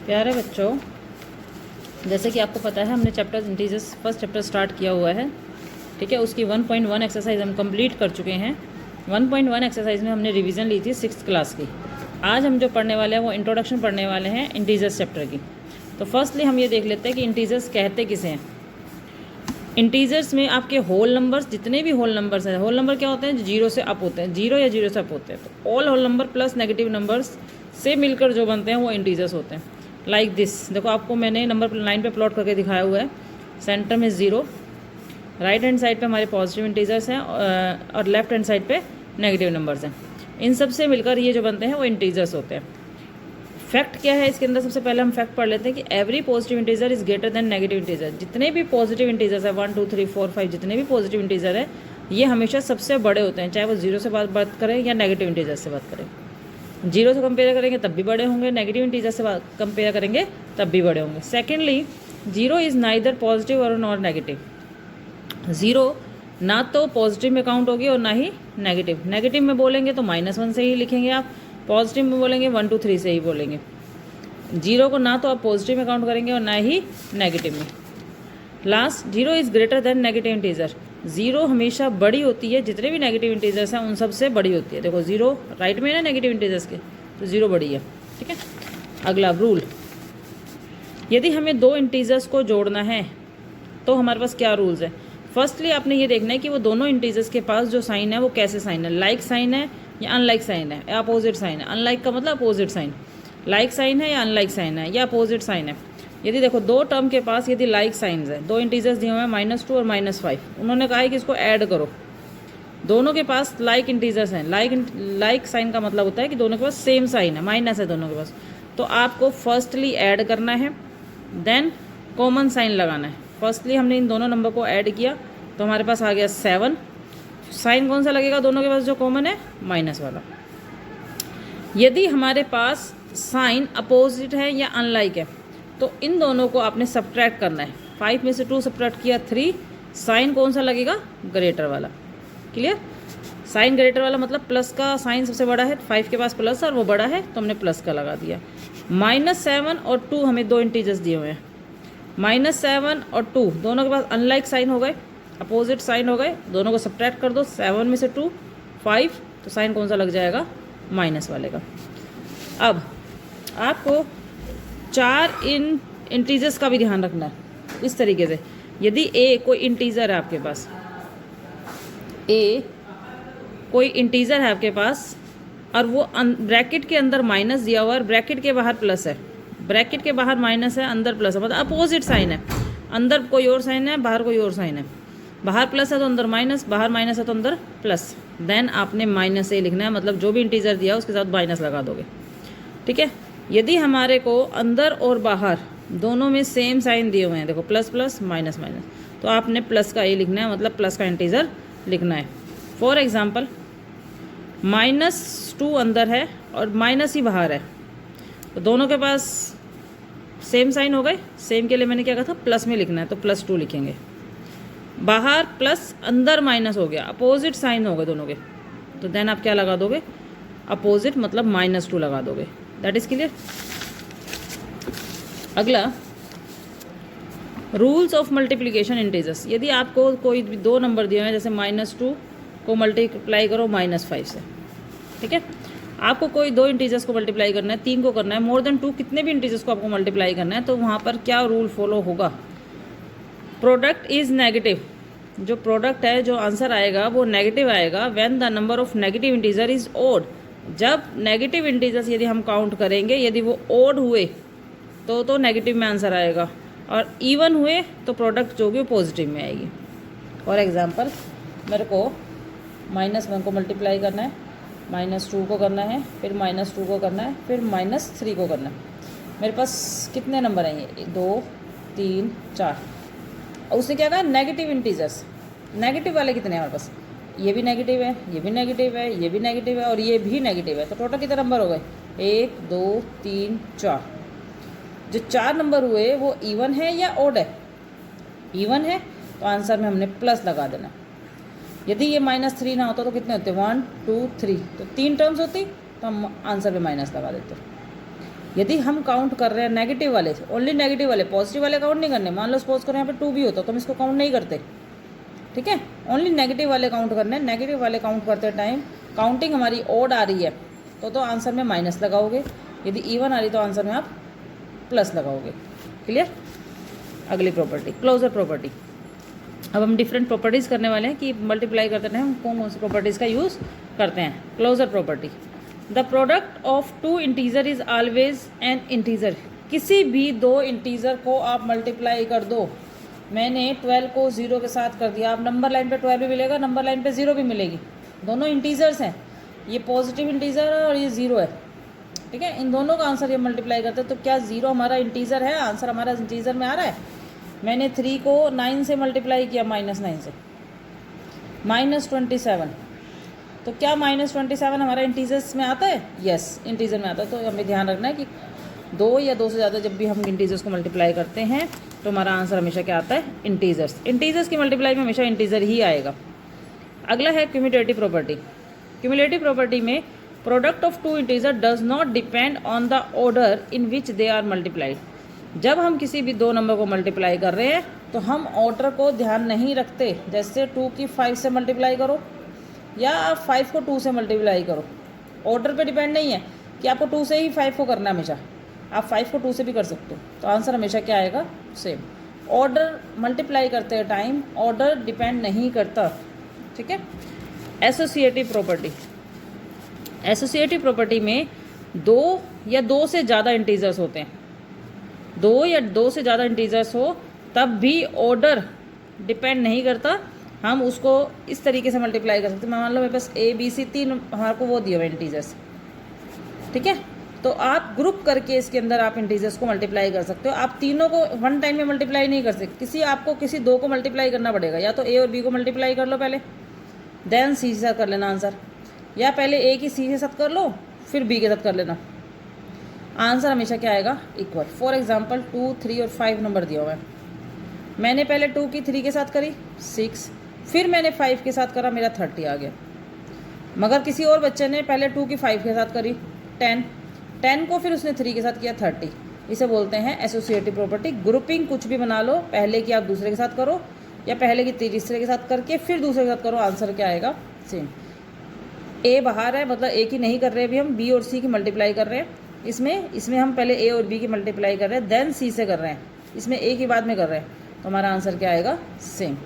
प्यारे बच्चों, जैसे कि आपको पता है हमने chapter integers first chapter start किया हुआ है। ठीक है, उसकी 1.1 एक्सरसाइज हम कंप्लीट कर चुके हैं। 1.1 एक्सरसाइज में हमने रिवीजन ली थी 6th क्लास की। आज हम जो पढ़ने वाले हैं वो इंट्रोडक्शन पढ़ने वाले हैं इंटीजर्स चैप्टर की। तो फर्स्टली हम ये देख लेते हैं कि इंटीजर्स कहते किसे हैं। इंटीजर्स में आपके होल नंबर्स, जितने भी होल नंबर्स हैं, होल नंबर क्या होते हैं? जीरो से अप होते हैं, जीरो या जीरो से अप होते हैं। तो all whole number plus negative numbers से मिलकर जो बनते हैं वो इंटीजर्स होते हैं। लाइक दिस, देखो आपको मैंने नंबर लाइन पे प्लॉट करके दिखाया हुआ है। सेंटर में ज़ीरो, राइट हैंड साइड पे हमारे पॉजिटिव इंटीजर्स हैं और लेफ्ट हैंड साइड पे नेगेटिव नंबर्स हैं। इन सब से मिलकर ये जो बनते हैं वो इंटीजर्स होते हैं। फैक्ट क्या है इसके अंदर? सबसे पहले हम फैक्ट पढ़ लेते हैं कि every positive integer is greater than negative integer. जितने भी पॉजिटिव इंटीजर्स है 1 2 3 4 5, जितने भी पॉजिटिव इंटीजर है ये हमेशा सबसे बड़े होते हैं, चाहे वो जीरो से बात करें या नेगेटिव इंटीजर से बात करें। जीरो से कंपेयर करेंगे तब भी बड़े होंगे, नेगेटिव इंटीजर से कंपेयर करेंगे तब भी बड़े होंगे। Secondly, zero is neither positive और नॉट नेगेटिव। ज़ीरो ना तो पॉजिटिव में काउंट होगी और ना ही नेगेटिव। नेगेटिव में बोलेंगे तो -1 से ही लिखेंगे आप, पॉजिटिव में बोलेंगे 1 2 3 से ही बोलेंगे। जीरो को ना तो आप पॉजिटिव में काउंट करेंगे और ना ही नेगेटिव में। Last, zero is greater than negative integer. Zero हमेशा बड़ी होती है, जितने भी नेगेटिव इंटीजर्स हैं उन सब से बड़ी होती है। देखो जीरो राइट में है ना नेगेटिव इंटीजर्स के, तो जीरो बड़ी है। ठीक है, अगला रूल, यदि हमें दो इंटीजर्स को जोड़ना है तो हमारे पास क्या रूल्स है? फर्स्टली आपने ये देखना है कि वो दोनों इंटीजर्स के पास जो साइन है वो कैसे साइन है, लाइक साइन है या अनलाइक साइन है या अपोजिट साइन है। अनलाइक का मतलब अपोजिट साइन, लाइक साइन है या अनलाइक साइन है या अपोजिट साइन है। यदि देखो दो टर्म के पास यदि लाइक साइंस है, दो इंटीजर्स दिए हुए हैं -2 और -5, उन्होंने कहा है कि इसको ऐड करो। दोनों के पास लाइक इंटीजर्स हैं, लाइक साइन का मतलब होता है कि दोनों के पास सेम साइन है, माइनस है दोनों के पास। तो आपको फर्स्टली ऐड करना है, देन कॉमन साइन लगाना है। फर्स्टली हमने इन दोनों नंबर को ऐड किया तो हमारे पास आ गया 7। साइन कौन सा लगेगा दोनों के पास जो कॉमन है? माइनस वाला। यदि हमारे पास साइन अपोजिट है या अनलाइक है तो इन दोनों को आपने सब्ट्रैक्ट करना है। 5 में से 2 सब्ट्रैक्ट किया 3, साइन कौन सा लगेगा? ग्रेटर वाला। क्लियर? साइन ग्रेटर वाला मतलब प्लस का साइन सबसे बड़ा है, 5 के पास प्लस और वो बड़ा है तो हमने प्लस का लगा दिया। -7 और 2 हमें दो इंटीजर्स दिए हुए हैं। -7 और 2 दोनों के पास अनलाइक साइन हो गए, अपोजिट साइन हो गए, दोनों को सब्ट्रैक्ट कर दो। 7 में से 2 5, तो साइन कौन सा लग जाएगा? माइनस वाले का। अब आपको 4 इन इंटीजर्स का भी ध्यान रखना है इस तरीके से। यदि ए कोई इंटीजर है आपके पास, ए कोई इंटीजर है आपके पास और वो ब्रैकेट के अंदर माइनस दिया हुआ है और ब्रैकेट के बाहर प्लस है, ब्रैकेट के बाहर माइनस है अंदर प्लस है, मतलब अपोजिट साइन है। अंदर कोई और साइन है, बाहर कोई और साइन है। बाहर प्लस है तो अंदर माइनस, बाहर माइनस है तो अंदर प्लस। देन आपने -a लिखना है, मतलब जो भी इंटीजर दिया उसके साथ माइनस लगा दोगे। ठीक है, यदि हमारे को अंदर और बाहर दोनों में सेम साइन दिए हुए हैं, देखो प्लस प्लस माइनस माइनस, तो आपने प्लस का ए लिखना है, मतलब प्लस का इंटीजर लिखना है। फॉर एग्जांपल -2 अंदर है और माइनस ही बाहर है, तो दोनों के पास सेम साइन हो गए। सेम के लिए मैंने क्या कहा था? प्लस में लिखना है, तो +2 लिखेंगे। बाहर प्लस, अंदर माइनस हो गया, अपोजिट साइन हो गए दोनों के, तो देन आप क्या लगा दोगे? अपोजिट, मतलब -2 लगा दोगे। That is clear. अगला, रूल्स ऑफ मल्टीप्लिकेशन इंटीजर्स। यदि आपको कोई दो नंबर दिए हैं, जैसे -2 को मल्टीप्लाई करो -5 से, ठीक है, आपको कोई दो इंटीजर्स को मल्टीप्लाई करना है, 3 को करना है, मोर देन 2 कितने भी इंटीजर्स को आपको मल्टीप्लाई करना है, तो वहाँ पर क्या रूल फॉलो होगा? Product is negative. जो प्रोडक्ट है, जो आंसर आएगा वो नेगेटिव आएगा when the number of negative integer is odd. जब नेगेटिव इंटीजर्स यदि हम काउंट करेंगे, यदि वो ओड हुए तो नेगेटिव में आंसर आएगा, और इवन हुए तो प्रोडक्ट जो होगी वो पॉजिटिव में आएगी। फॉर एग्जांपल मेरे को -1 को मल्टीप्लाई करना है, -2 को करना है, फिर -2 को करना है, फिर -3 को करना है। मेरे पास कितने नंबर हैं? ये 2 3 4। और उसने क्या कहा? Negative integers. नेगेटिव वाले कितने हैं हमारे पास? ये भी नेगेटिव है, ये भी नेगेटिव है, ये भी नेगेटिव है और ये भी नेगेटिव है। तो टोटल कितने नंबर हो गए? 1 2 3 4। जो 4 नंबर हुए वो इवन है या ओड है? इवन है, तो आंसर में हमने प्लस लगा देना। यदि ये -3 ना होता तो कितने होते? 1 2 3, तो 3 टर्म्स होती तो हम आंसर में माइनस लगा देते। यदि हम काउंट कर रहे हैं नेगेटिव वाले, ओनली नेगेटिव वाले, पॉजिटिव वाले काउंट नहीं करने। मान लो सपोज करो यहाँ पे 2 भी होता तो हम इसको काउंट नहीं करते, ठीक है। ओनली नेगेटिव वाले काउंट करने। नेगेटिव वाले काउंट करते टाइम काउंटिंग हमारी ओड आ रही है तो आंसर में माइनस लगाओगे, यदि इवन आ रही तो आंसर में आप प्लस लगाओगे। क्लियर। अगली प्रॉपर्टी, क्लोजर प्रॉपर्टी। अब हम डिफरेंट प्रॉपर्टीज़ करने वाले हैं कि मल्टीप्लाई करते हैं हम कौन कौन सी प्रॉपर्टीज़ का यूज़ करते हैं। Closure property, the product of 2 integer is always an integer. किसी भी 2 इंटीजर को आप मल्टीप्लाई कर दो। मैंने 12 को 0 के साथ कर दिया, आप नंबर लाइन पे 12 भी मिलेगा, नंबर लाइन पे 0 भी मिलेगी, दोनों इंटीजर्स हैं। ये पॉजिटिव इंटीजर है और ये 0 है, ठीक है। इन दोनों का आंसर ये मल्टीप्लाई करते हैं तो क्या 0 हमारा इंटीजर है? आंसर हमारा इंटीजर में आ रहा है। मैंने 3 को 9 से मल्टीप्लाई किया, -9 से, -27। तो क्या -27 हमारा इंटीजर्स में आता है? यस, इंटीजर में आता है। तो हमें ध्यान रखना है कि 2 या 2 से ज़्यादा जब भी हम इंटीजर्स को मल्टीप्लाई करते हैं तो हमारा आंसर हमेशा क्या आता है? इंटीजर्स। इंटीजर्स की मल्टीप्लाई में हमेशा इंटीजर ही आएगा। अगला है क्यूमुलेटिव प्रॉपर्टी। क्यूमुलेटिव प्रॉपर्टी में product of 2 integer does not depend on the order in which they are multiplied. जब हम किसी भी 2 नंबर को मल्टीप्लाई कर रहे हैं तो हम ऑर्डर को ध्यान नहीं रखते। जैसे 2 की 5 से मल्टीप्लाई करो या 5 को 2 से मल्टीप्लाई करो, ऑर्डर पे डिपेंड नहीं है कि आपको 2 से ही 5 को करना है। हमेशा आप 5 को 2 से भी कर सकते हो, तो आंसर हमेशा क्या आएगा? सेम। ऑर्डर मल्टीप्लाई करते टाइम ऑर्डर डिपेंड नहीं करता, ठीक है। एसोसिएटिव प्रॉपर्टी, एसोसिएटिव प्रॉपर्टी में 2 या 2 से ज़्यादा इंटीजर्स होते हैं, 2 या 2 से ज़्यादा इंटीजर्स हो तब भी ऑर्डर डिपेंड नहीं करता। हम उसको इस तरीके से मल्टीप्लाई कर सकते हैं। मान लो मेरे पास ABC 3 हमारे को वो दिए हुए इंटीजर्स, ठीक है। तो आप ग्रुप करके इसके अंदर आप इंटीजर्स को मल्टीप्लाई कर सकते हो। आप तीनों को वन टाइम में मल्टीप्लाई नहीं कर सकते। आपको किसी 2 को मल्टीप्लाई करना पड़ेगा। या तो A और B को मल्टीप्लाई कर लो पहले, देन C के साथ कर लेना आंसर, या पहले A की C के साथ कर लो फिर B के साथ कर लेना। आंसर हमेशा क्या आएगा? इक्वल। फॉर एग्जाम्पल 2, 3 और 5 नंबर दिया हुआ है। मैंने पहले 2 की 3 के साथ करी 6, फिर मैंने 5 के साथ करा, मेरा 30 आ गया। मगर किसी और बच्चे ने पहले 2 की 5 के साथ करी 10 को फिर उसने 3 के साथ किया 30। इसे बोलते हैं एसोसिएटिव प्रॉपर्टी। ग्रुपिंग कुछ भी बना लो, पहले की आप दूसरे के साथ करो या पहले की तीसरे के साथ करके फिर दूसरे के साथ करो, आंसर क्या आएगा? सेम। A बाहर है, मतलब A की नहीं कर रहे अभी हम, B और C की मल्टीप्लाई कर रहे हैं। इसमें हम पहले A और B की मल्टीप्लाई कर रहे हैं, देन C से कर रहे हैं। इसमें A की बाद में कर रहे हैं, तो हमारा आंसर क्या आएगा? सेम।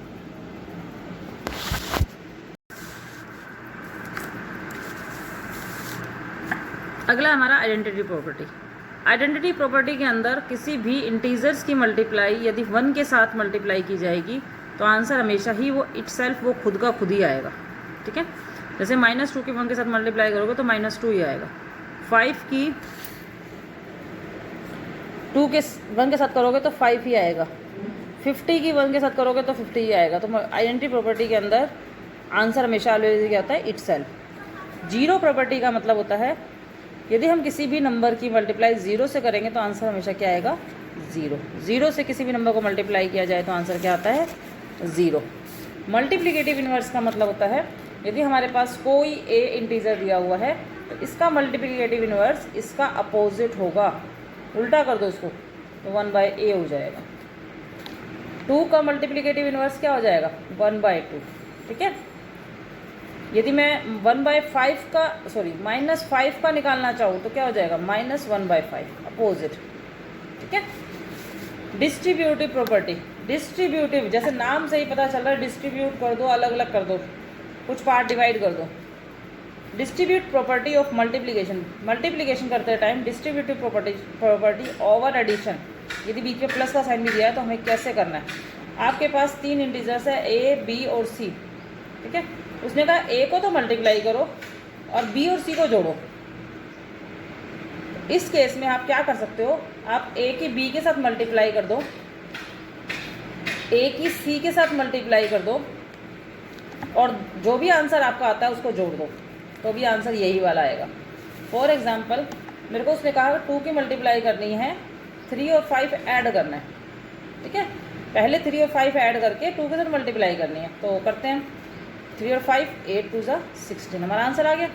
अगला हमारा आइडेंटिटी प्रॉपर्टी। आइडेंटिटी प्रॉपर्टी के अंदर किसी भी इंटीजर्स की मल्टीप्लाई यदि 1 के साथ मल्टीप्लाई की जाएगी तो आंसर हमेशा ही वो इटसेल्फ वो खुद का खुद ही आएगा, ठीक है। जैसे -2 की 1 के साथ मल्टीप्लाई करोगे तो -2 ही आएगा। 5 की 2 के 1 के साथ करोगे तो 5 ही आएगा। 50 की 1 के साथ करोगे तो 50 ही आएगा। तो आइडेंटिटी प्रॉपर्टी के अंदर आंसर हमेशा ऑलवेज क्या होता है? इटसेल्फ। जीरो प्रॉपर्टी का मतलब होता है यदि हम किसी भी नंबर की मल्टीप्लाई 0 से करेंगे तो आंसर हमेशा क्या आएगा? 0। 0 से किसी भी नंबर को मल्टीप्लाई किया जाए तो आंसर क्या आता है? 0। मल्टीप्लिकेटिव इन्वर्स का मतलब होता है यदि हमारे पास कोई A इंटीजर दिया हुआ है तो इसका मल्टीप्लिकेटिव इन्वर्स इसका अपोजिट होगा। उल्टा कर दो इसको तो 1/A हो जाएगा। 2 का मल्टीप्लिकेटिव इन्वर्स क्या हो जाएगा? 1/2, ठीक है। यदि मैं -5 का निकालना चाहूँ तो क्या हो जाएगा? -1/5, अपोजिट, ठीक है। डिस्ट्रीब्यूटिव प्रॉपर्टी, डिस्ट्रीब्यूटिव जैसे नाम से ही पता चल रहा है, डिस्ट्रीब्यूट कर दो, अलग अलग कर दो, कुछ पार्ट डिवाइड कर दो। Distribute property of multiplication, multiplication करते time distributive property over addition. यदि बीच में प्लस का साइन भी दिया है तो हमें कैसे करना है? आपके पास 3 इंटीजर्स है A, B और C, ठीक है। उसने कहा A को तो मल्टीप्लाई करो और B और C को जोड़ो। इस केस में आप क्या कर सकते हो? आप A की B के साथ मल्टीप्लाई कर दो, A की C के साथ मल्टीप्लाई कर दो और जो भी आंसर आपका आता है उसको जोड़ दो, तो भी आंसर यही वाला आएगा। फॉर एग्जांपल मेरे को उसने कहा 2 की मल्टीप्लाई करनी है, 3 और 5 ऐड करना है, ठीक है। पहले 3 और 5 ऐड करके 2 के साथ मल्टीप्लाई करनी है, तो करते हैं। 3 और 5 8 2 16, हमारा आंसर आ गया।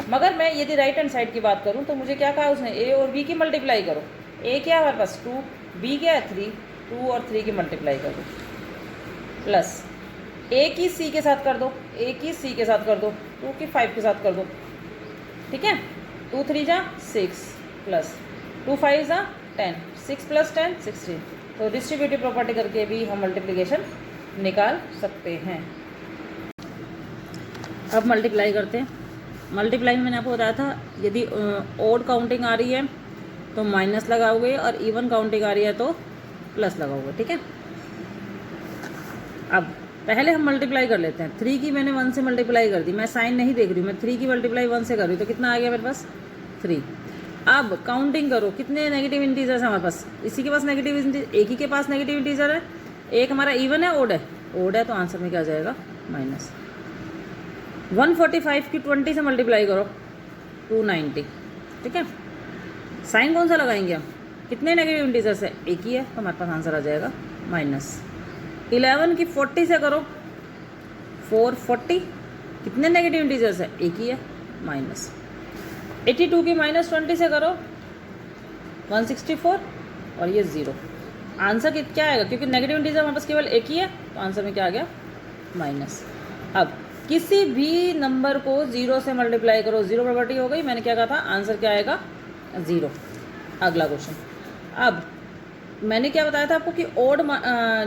मगर मैं यदि राइट हैंड साइड की बात करूँ तो मुझे क्या कहा उसने, ए और बी की मल्टीप्लाई करो। ए क्या है हमारे पास 2, बी क्या है 3, 2 और 3 की मल्टीप्लाई कर दो, प्लस ए की सी के साथ कर दो, ए की सी के साथ कर दो, 2 की 5 के साथ कर दो, ठीक है। 2 3 जा 6 प्लस 2 5 जा 10, 6 प्लस 10 16। तो डिस्ट्रीब्यूटिव प्रॉपर्टी करके भी हम मल्टीप्लिकेशन निकाल सकते हैं। अब मल्टीप्लाई करते हैं। मल्टीप्लाई में मैंने आपको बताया था यदि ओड काउंटिंग आ रही है तो माइनस लगाओगे और इवन काउंटिंग आ रही है तो प्लस लगाओगे, ठीक है। अब पहले हम मल्टीप्लाई कर लेते हैं। 3 की मैंने 1 से मल्टीप्लाई कर दी, मैं साइन नहीं देख रही हूँ, मैं 3 की मल्टीप्लाई 1 से कर रही हूँ, तो कितना आ गया मेरे पास 3। अब काउंटिंग करो कितने नेगेटिव इंटीजर्स हैं हमारे पास, इसी के पास नेगेटिव इंटीजर, एक ही के पास नेगेटिव इंटीजर है, एक हमारा इवन है ओड है, ओड है तो आंसर में क्या आ जाएगा माइनस। 145 की 20 से मल्टीप्लाई करो 290, ठीक है। साइन कौन सा लगाएंगे हम, कितने नेगेटिव इंटीजर्स है, एक ही है तो हमारे पास आंसर आ जाएगा माइनस। 11 की 40 से करो 440, कितने नेगेटिव इंटीजर्स है, एक ही है माइनस। 82 की -20 से करो 164 और ये 0। आंसर क्या आएगा, क्योंकि नेगेटिव इंटीजर हमारे पास केवल एक ही है तो आंसर में क्या आ गया माइनस। अब किसी भी नंबर को 0 से मल्टीप्लाई करो, 0 प्रॉपर्टी हो गई, मैंने क्या कहा था आंसर क्या आएगा 0। अगला क्वेश्चन, अब मैंने क्या बताया था आपको कि ओड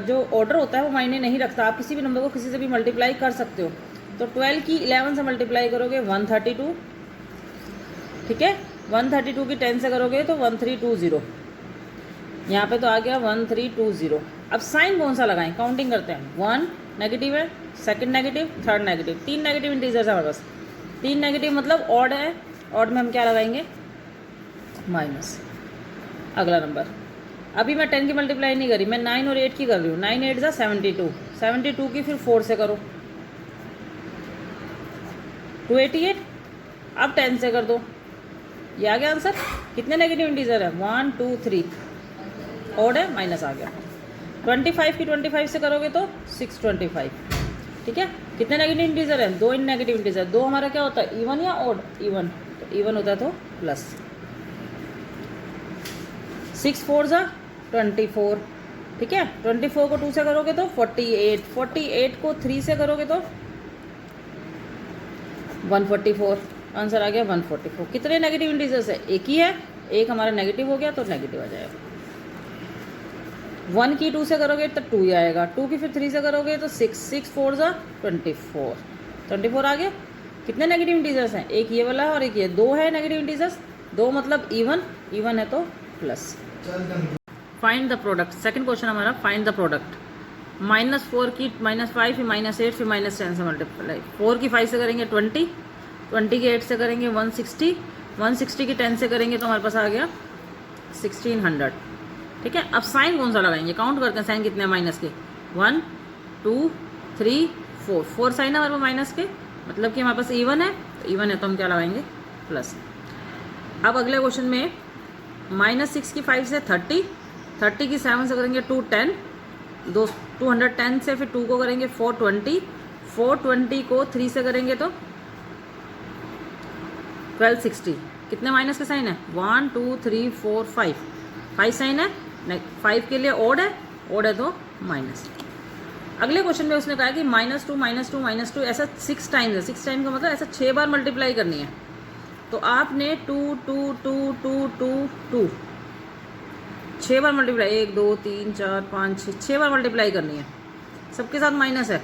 जो ऑर्डर होता है वो मायने नहीं रखता, आप किसी भी नंबर को किसी से भी मल्टीप्लाई कर सकते हो। तो 12 की 11 से मल्टीप्लाई करोगे 132, ठीक है। 132 की 10 से करोगे तो 1320, यहाँ पे तो आ गया 1320। अब साइन कौन सा लगाएं, काउंटिंग करते हैं। 1 नेगेटिव है, second negative, third negative, 3 negative integers है हमारे पास। 3 नेगेटिव मतलब ऑड है, ऑड में हम क्या लगाएंगे माइनस। अगला नंबर, अभी मैं 10 की मल्टीप्लाई नहीं करी, मैं 9 और 8 की कर रही हूँ। 9 8 जा 72, 72 की फिर 4 से करो 288। अब 10 से कर दो, ये आ गया आंसर। कितने नेगेटिव इंटीजर है 1 2 3, ऑड है माइनस आ गया। 25 की 25 से करोगे तो 625, ठीक है। कितने नेगेटिव इंटीजर है, 2 नेगेटिव इंटीजर, 2 हमारा क्या होता है इवन या ऑड, इवन, तो इवन होता है तो प्लस। 6 4 जा 24, ठीक है। 24 को 2 से करोगे तो 48, 48 को 3 से करोगे तो 144, आंसर आ गया 144। कितने नेगेटिव इंटीजर्स है, एक ही है, एक हमारा नेगेटिव हो गया तो नेगेटिव आ जाएगा। 1 की 2 से करोगे तो 2 ही आएगा, 2 की फिर 3 से करोगे तो 6, 6 4 जा 24, 24 आ गया। कितने नेगेटिव इंटीजर्स हैं, एक ये वाला है और एक ये, 2 है नेगेटिव इंटीजर्स, 2 मतलब इवन, इवन है तो plus. Find the product, second question हमारा फाइंड द प्रोडक्ट। -4 की -5 फिर -8 फिर -10 से मल्टीप्लाई। 4 की 5 से करेंगे 20, 20 की 8 से करेंगे 160, 160 की 10 से करेंगे तो हमारे पास आ गया 1600, ठीक है। अब साइन कौन सा लगाएंगे, काउंट करते हैं साइन कितने हैं माइनस के। 1 2 3 4, 4 साइन है हमारे पास माइनस के, मतलब कि हमारे पास इवन है, तो इवन है तो हम क्या लगाएंगे प्लस। अब अगले क्वेश्चन में -6 की 5 से 30, 30 की 7 से करेंगे 210, 210 से फिर 2 को करेंगे 420, 420 को 3 से करेंगे तो 1260। कितने माइनस के साइन है 1 2 3 4 5, 5 साइन है, 5 के लिए ओड है तो माइनस। अगले क्वेश्चन में उसने कहा कि -2 -2 -2 ऐसा 6 टाइम्स है, 6 टाइम का मतलब ऐसा 6 बार मल्टीप्लाई करनी है। तो आपने 2 2 2 2 2 2 6 बार मल्टीप्लाई, 1 2 3 4 5 6 बार मल्टीप्लाई करनी है, सबके साथ माइनस है,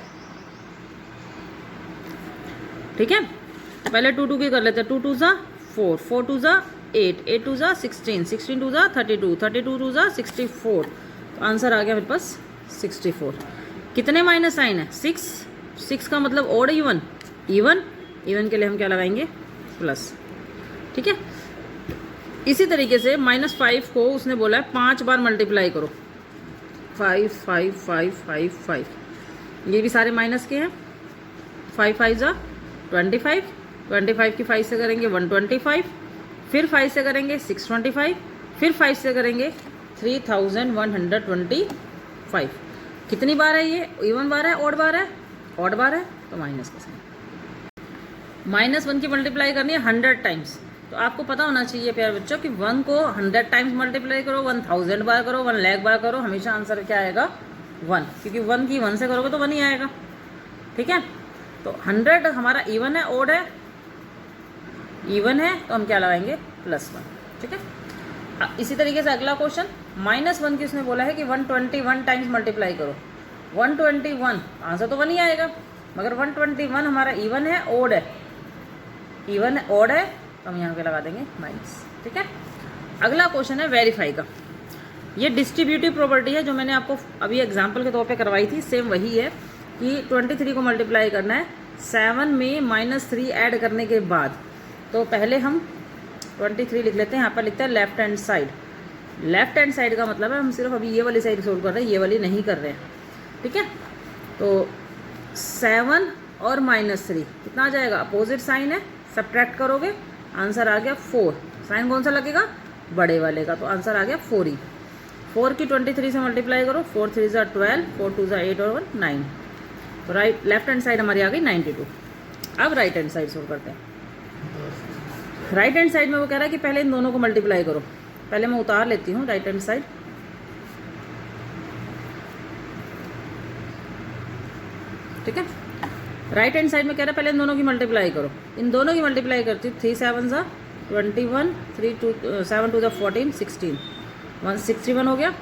ठीक है। तो पहले 2 2 की कर लेते हैं। 2 2 जा 4, 4 2 जा 8, 8 2 जा 16, 16 2 जा 32, 32 2 जा 64, तो आंसर आ गया मेरे पास 64। कितने माइनस साइन है 6, 6 का मतलब ओड इवन, इवन, इवन के लिए हम क्या लगाएंगे प्लस, ठीक है। इसी तरीके से -5 को उसने बोला है 5 बार मल्टीप्लाई करो, 5 5 5 5 5, ये भी सारे माइनस के हैं। 5 5 जा 25, 25 की 5 से करेंगे 125, फिर 5 से करेंगे 625, फिर 5 से करेंगे 3125। कितनी बार है ये, इवन बार है, ऑड बार है, ऑड बार है तो माइनस का साइन। -1 की मल्टीप्लाई करनी है 100 टाइम्स। तो आपको पता होना चाहिए प्यारे बच्चों कि 1 को 100 टाइम्स मल्टीप्लाई करो, 1000 बार करो, 1 लाख बार करो, हमेशा आंसर क्या आएगा 1, क्योंकि 1 की 1 से करोगे तो 1 ही आएगा। ठीक है, तो 100 हमारा इवन है, ओड है, इवन है तो हम क्या लगाएंगे +1। ठीक है, इसी तरीके से अगला क्वेश्चन -1 की उसने बोला है कि 121 टाइम्स मल्टीप्लाई करो। 121 आंसर तो 1 ही आएगा, मगर 121 हमारा इवन है, ओड है, इवन है ओड है तो हम यहाँ पे लगा देंगे माइनस। ठीक है, अगला क्वेश्चन है वेरीफाई का। ये डिस्ट्रीब्यूटिव प्रॉपर्टी है जो मैंने आपको अभी एग्जांपल के तौर पे करवाई थी, सेम वही है कि 23 को मल्टीप्लाई करना है 7 में -3 ऐड करने के बाद। तो पहले हम 23 लिख लेते हैं, यहाँ पर लिखते हैं left hand side. Left hand side का मतलब है हम सिर्फ अभी ये वाली साइड सोल्व कर रहे हैं, ये वाली नहीं कर रहे हैं। ठीक है, तो 7 और -3 कितना आ जाएगा, अपोजिट साइन है, सब्ट्रैक्ट करोगे आंसर आ गया 4। साइन कौन सा लगेगा, बड़े वाले का, तो आंसर आ गया 4 ही। 4 की 23 से मल्टीप्लाई करो, 4 3 ज़ा 12, 4 2 ज़ा 8 और 1 9। तो राइट लेफ्ट हैंड साइड हमारी आ गई 92। अब राइट हैंड साइड सोल्व करते हैं। राइट हैंड साइड में वो कह रहा है कि पहले इन दोनों को मल्टीप्लाई करो। पहले मैं उतार लेती हूँ राइट हैंड साइड। ठीक है, राइट हैंड साइड में कह रहा है पहले इन दोनों की मल्टीप्लाई करो। इन दोनों की मल्टीप्लाई करती हूँ, 3 7 ज़ा 21, 3 2 7 2 ज़ा 14 16, 161 हो गया।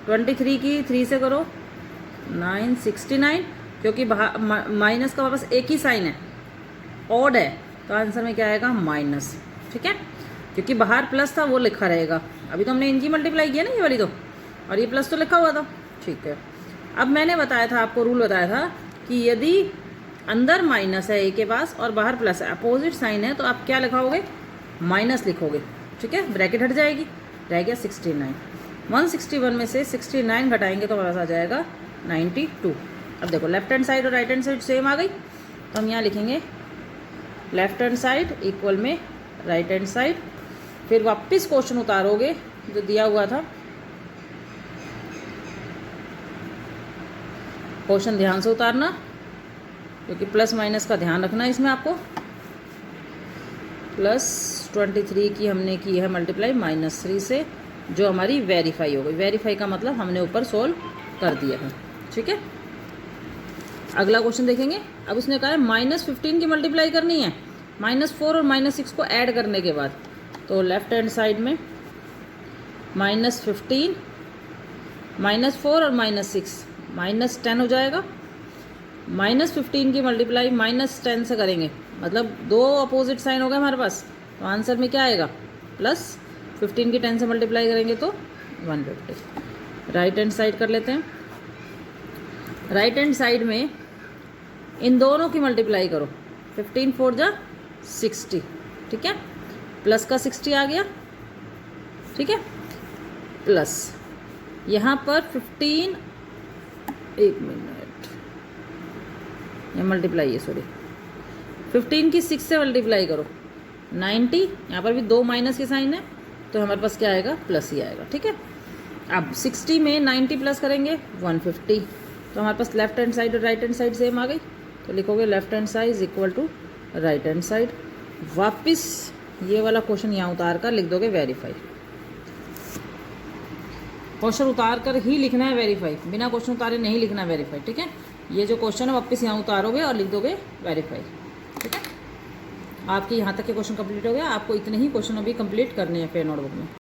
23 की 3 से करो 9 69, क्योंकि माइनस का वापस एक ही साइन है, ऑड है, तो आंसर में क्या आएगा माइनस। ठीक है, क्योंकि बाहर प्लस था वो लिखा रहेगा। अभी तो हमने इनकी मल्टीप्लाई किया ना ये वाली तो, और ये प्लस तो लिखा हुआ था। ठीक है, अब मैंने बताया था आपको, रूल बताया था कि यदि अंदर माइनस है ए के पास और बाहर प्लस है, अपोजिट साइन है, तो आप क्या लिखाओगे, माइनस लिखोगे। ठीक है, ब्रैकेट हट जाएगी, रह गया 69। 161 में से 69 घटाएंगे तो हमारे पास आ जाएगा 92। अब देखो लेफ्ट हैंड साइड और राइट हैंड साइड सेम आ गई, तो हम यहाँ लिखेंगे लेफ्ट हैंड साइड इक्वल में राइट हैंड साइड। फिर वापस क्वेश्चन उतारोगे जो दिया हुआ था, क्वेश्चन ध्यान से उतारना क्योंकि प्लस माइनस का ध्यान रखना है इसमें आपको। +23 की हमने की है मल्टीप्लाई -3 से, जो हमारी वेरीफाई हो गई। वेरीफाई का मतलब हमने ऊपर सोल्व कर दिया है। ठीक है, अगला क्वेश्चन देखेंगे। अब उसने कहा है -15 की मल्टीप्लाई करनी है -4 और -6 को ऐड करने के बाद। तो लेफ्ट हैंड साइड में -15 -4 और -6 -10 हो जाएगा। -15 की मल्टीप्लाई -10 से करेंगे, मतलब दो अपोजिट साइन हो गए हमारे पास, तो आंसर में क्या आएगा +15 की 10 से मल्टीप्लाई करेंगे तो 150। राइट हैंड साइड कर लेते हैं। राइट हैंड साइड में इन दोनों की मल्टीप्लाई करो, 15 4 ज़ा 60। ठीक है, प्लस का 60 आ गया। ठीक है, प्लस यहाँ पर 15, एक मिनट, ये मल्टीप्लाई है, सॉरी, 15 की 6 से मल्टीप्लाई करो 90। यहाँ पर भी 2 माइनस के साइन है, तो हमारे पास क्या आएगा प्लस ही आएगा। ठीक है, अब 60 में 90 प्लस करेंगे 150, तो हमारे पास लेफ्ट हैंड साइड और राइट हैंड साइड सेम आ गई। तो लिखोगे left hand side equal to right hand side. वापस ये वाला क्वेश्चन यहाँ उतार कर लिख दोगे वेरीफाई। क्वेश्चन उतार कर ही लिखना है वेरीफाई, बिना क्वेश्चन उतारे नहीं लिखना है वेरीफाई। ठीक है, ये जो क्वेश्चन है वापस यहाँ उतारोगे और लिख दोगे वेरीफाई। ठीक है, आपके यहाँ तक के क्वेश्चन कंप्लीट हो गया। आपको इतने ही क्वेश्चन अभी कंप्लीट करने हैं फिर नोटबुक में।